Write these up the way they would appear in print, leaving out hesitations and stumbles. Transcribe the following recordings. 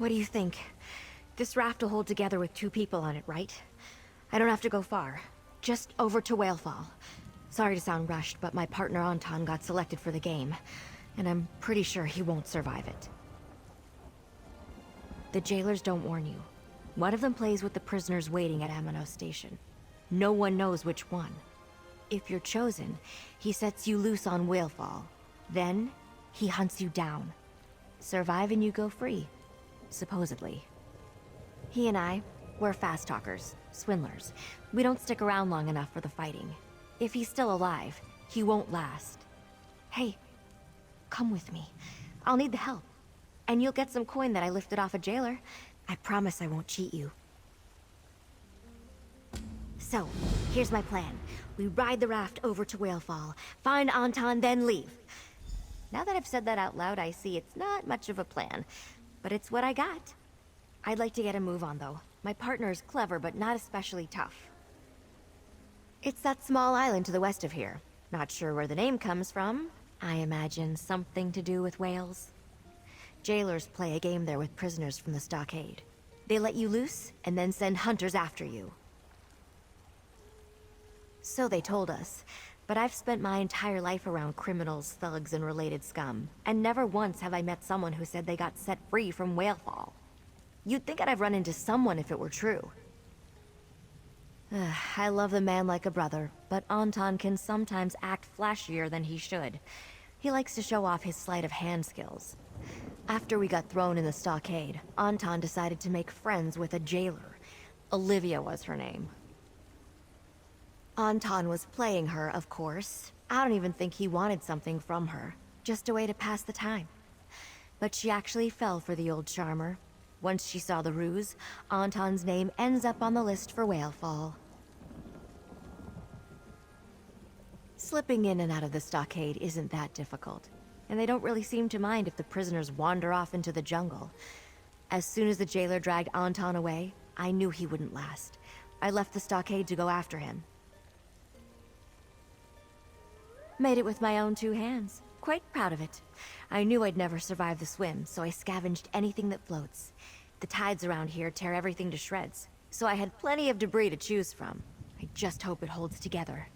What do you think? This raft will hold together with 2 people on it, right? I don't have to go far. Just over to Whalefall. Sorry to sound rushed, but my partner Anton got selected for the game, and I'm pretty sure he won't survive it. The jailers don't warn you. One of them plays with the prisoners waiting at Amano Station. No one knows which one. If you're chosen, he sets you loose on Whalefall. Then, he hunts you down. Survive and you go free. Supposedly. He and I, we're fast talkers, swindlers. We don't stick around long enough for the fighting. If he's still alive, he won't last. Hey, come with me. I'll need the help. And you'll get some coin that I lifted off a jailer. I promise I won't cheat you. So, here's my plan. We ride the raft over to Whalefall, find Anton, then leave. Now that I've said that out loud, I see it's not much of a plan, but it's what I got. I'd like to get a move on, though. My partner is clever, but not especially tough. It's that small island to the west of here. Not sure where the name comes from. I imagine something to do with whales. Jailers play a game there with prisoners from the stockade. They let you loose, and then send hunters after you. So they told us, but I've spent my entire life around criminals, thugs, and related scum, and never once have I met someone who said they got set free from Whalefall. You'd think I'd have run into someone if it were true. I love the man like a brother, but Anton can sometimes act flashier than he should. He likes to show off his sleight of hand skills. After we got thrown in the stockade, Anton decided to make friends with a jailer. Olivia was her name. Anton was playing her, of course. I don't even think he wanted something from her. Just a way to pass the time. But she actually fell for the old charmer. Once she saw the ruse, Anton's name ends up on the list for Whalefall. Slipping in and out of the stockade isn't that difficult, and they don't really seem to mind if the prisoners wander off into the jungle. As soon as the jailer dragged Anton away, I knew he wouldn't last. I left the stockade to go after him. Made it with my own 2 hands. Quite proud of it. I knew I'd never survive the swim, so I scavenged anything that floats. The tides around here tear everything to shreds, so I had plenty of debris to choose from. I just hope it holds together.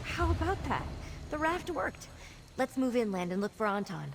How about that? The raft worked. Let's move inland and look for Anton.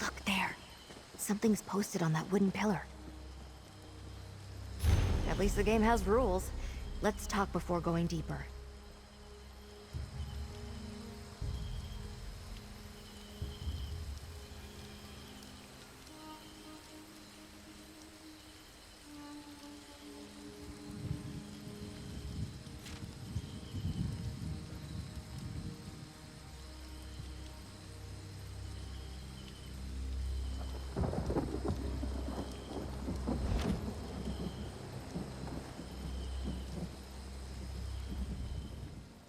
Look there. Something's posted on that wooden pillar. At least the game has rules. Let's talk before going deeper.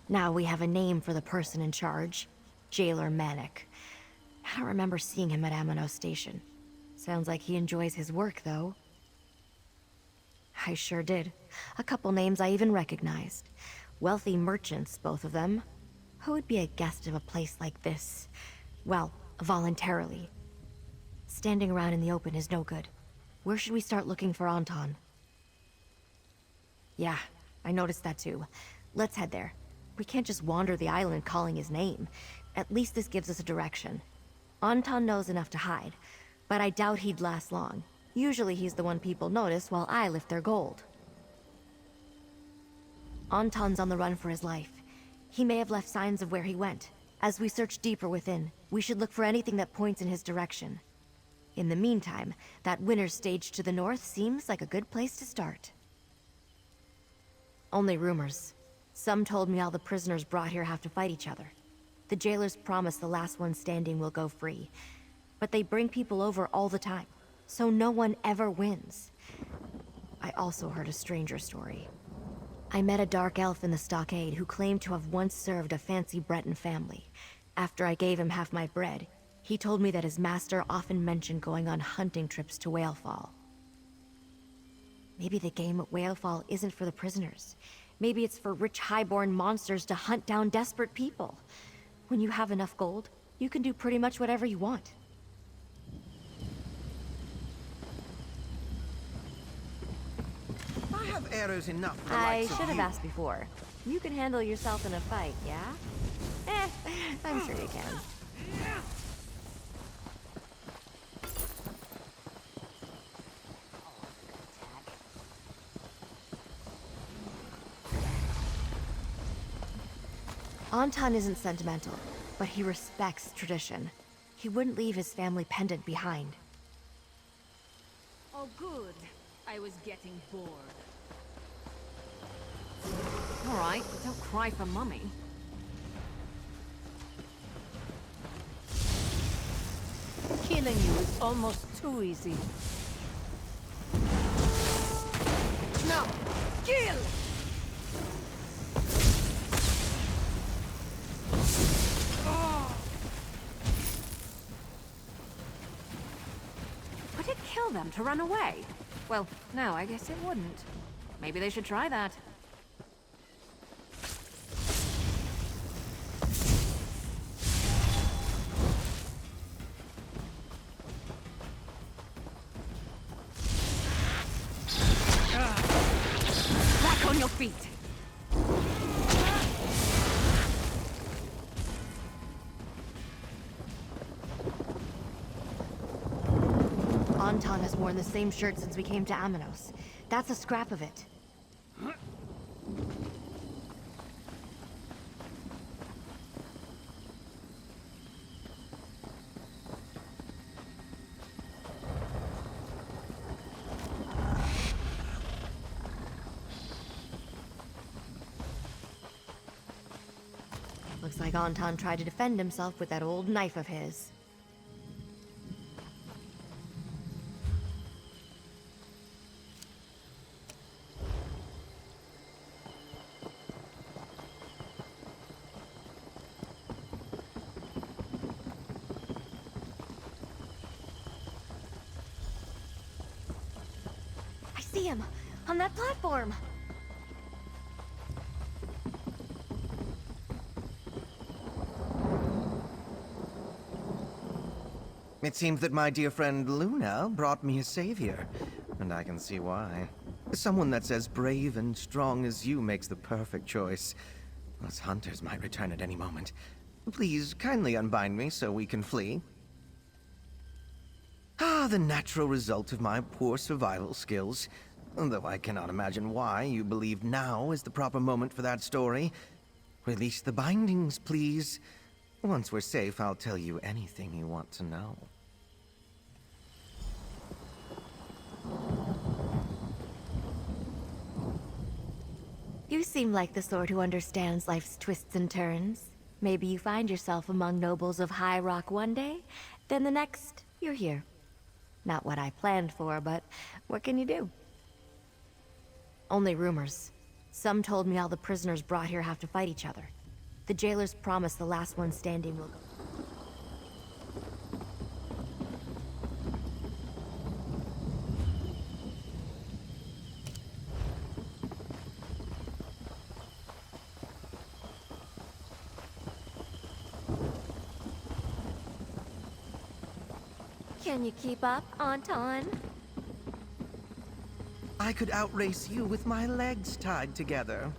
Now we have a name for the person in charge. Jailer Manic. I don't remember seeing him at Amano Station. Sounds like he enjoys his work, though. I sure did. A couple names I even recognized. Wealthy merchants, both of them. Who would be a guest of a place like this? Well, voluntarily. Standing around in the open is no good. Where should we start looking for Anton? Yeah, I noticed that too. Let's head there. We can't just wander the island calling his name. At least this gives us a direction. Anton knows enough to hide, but I doubt he'd last long. Usually he's the one people notice while I lift their gold. Anton's on the run for his life. He may have left signs of where he went. As we search deeper within, we should look for anything that points in his direction. In the meantime, that winner's stage to the north seems like a good place to start. Only rumors. Some told me all the prisoners brought here have to fight each other. The jailers promise the last one standing will go free. But they bring people over all the time, so no one ever wins. I also heard a stranger story. I met a dark elf in the stockade who claimed to have once served a fancy Breton family. After I gave him half my bread, he told me that his master often mentioned going on hunting trips to Whalefall. Maybe the game at Whalefall isn't for the prisoners. Maybe it's for rich highborn monsters to hunt down desperate people. When you have enough gold, you can do pretty much whatever you want. I have arrows enough for I should have asked before. You can handle yourself in a fight, yeah? I'm sure you can. Anton isn't sentimental, but he respects tradition. He wouldn't leave his family pendant behind. Oh, good. I was getting bored. All right, but don't cry for Mummy. Killing you is almost too easy. Now, kill! Would it kill them to run away? Well, no, I guess it wouldn't. Maybe they should try that. Back on your feet! Anton has worn the same shirt since we came to Amanos. That's a scrap of it. Looks like Anton tried to defend himself with that old knife of his. I see him! On that platform! It seems that my dear friend Luna brought me a savior, and I can see why. Someone that's as brave and strong as you makes the perfect choice. Us hunters might return at any moment. Please, kindly unbind me so we can flee. Ah, the natural result of my poor survival skills. Though I cannot imagine why you believe now is the proper moment for that story. Release the bindings, please. Once we're safe, I'll tell you anything you want to know. You seem like the sort who understands life's twists and turns. Maybe you find yourself among nobles of High Rock one day, then the next, you're here. Not what I planned for, but what can you do? Only rumors. Some told me all the prisoners brought here have to fight each other. The jailers promise the last one standing will... Can you keep up, Anton? I could outrace you with my legs tied together.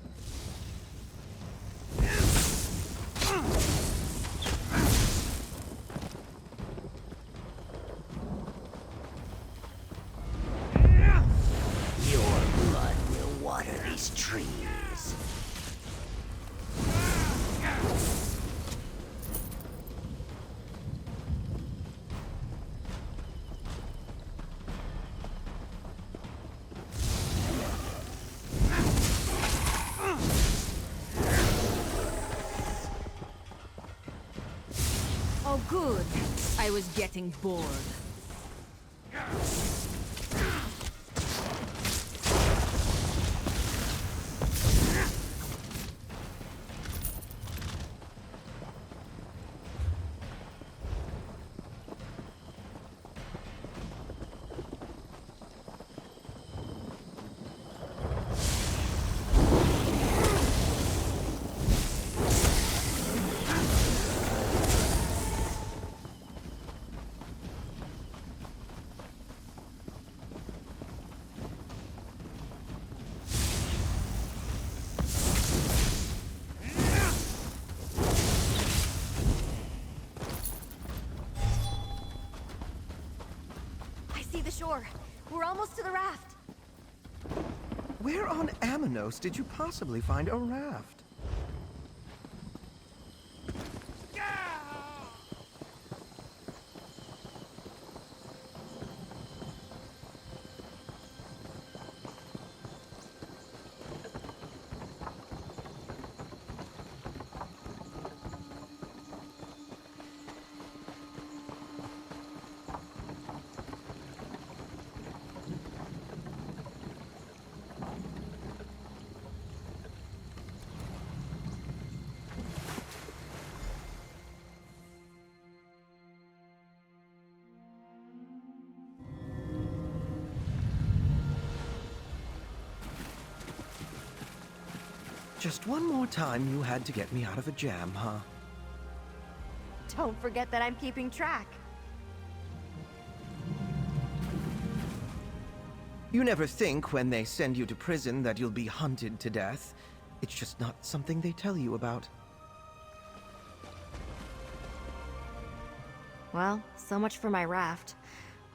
Your blood will water these trees. Good. I was getting bored. The shore. We're almost to the raft. Where on Amanos did you possibly find a raft? Just one more time you had to get me out of a jam, huh? Don't forget that I'm keeping track. You never think when they send you to prison that you'll be hunted to death. It's just not something they tell you about. Well, so much for my raft.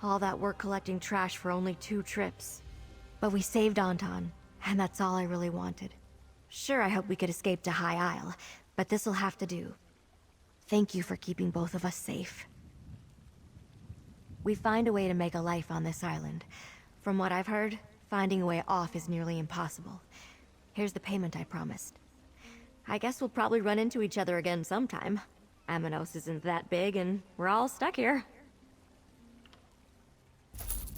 All that work collecting trash for only 2 trips. But we saved Anton, and that's all I really wanted. Sure, I hope we could escape to High Isle, but this'll have to do. Thank you for keeping both of us safe. We find a way to make a life on this island. From what I've heard, finding a way off is nearly impossible. Here's the payment I promised. I guess we'll probably run into each other again sometime. Amanos isn't that big, and we're all stuck here.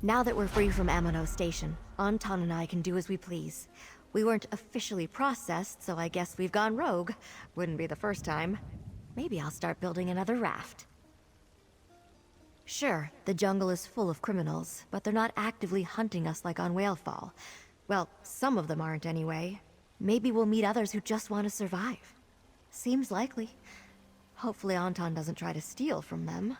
Now that we're free from Amanos Station, Anton and I can do as we please. We weren't officially processed, so I guess we've gone rogue. Wouldn't be the first time. Maybe I'll start building another raft. Sure, the jungle is full of criminals, but they're not actively hunting us like on Whalefall. Well, some of them aren't anyway. Maybe we'll meet others who just want to survive. Seems likely. Hopefully Anton doesn't try to steal from them.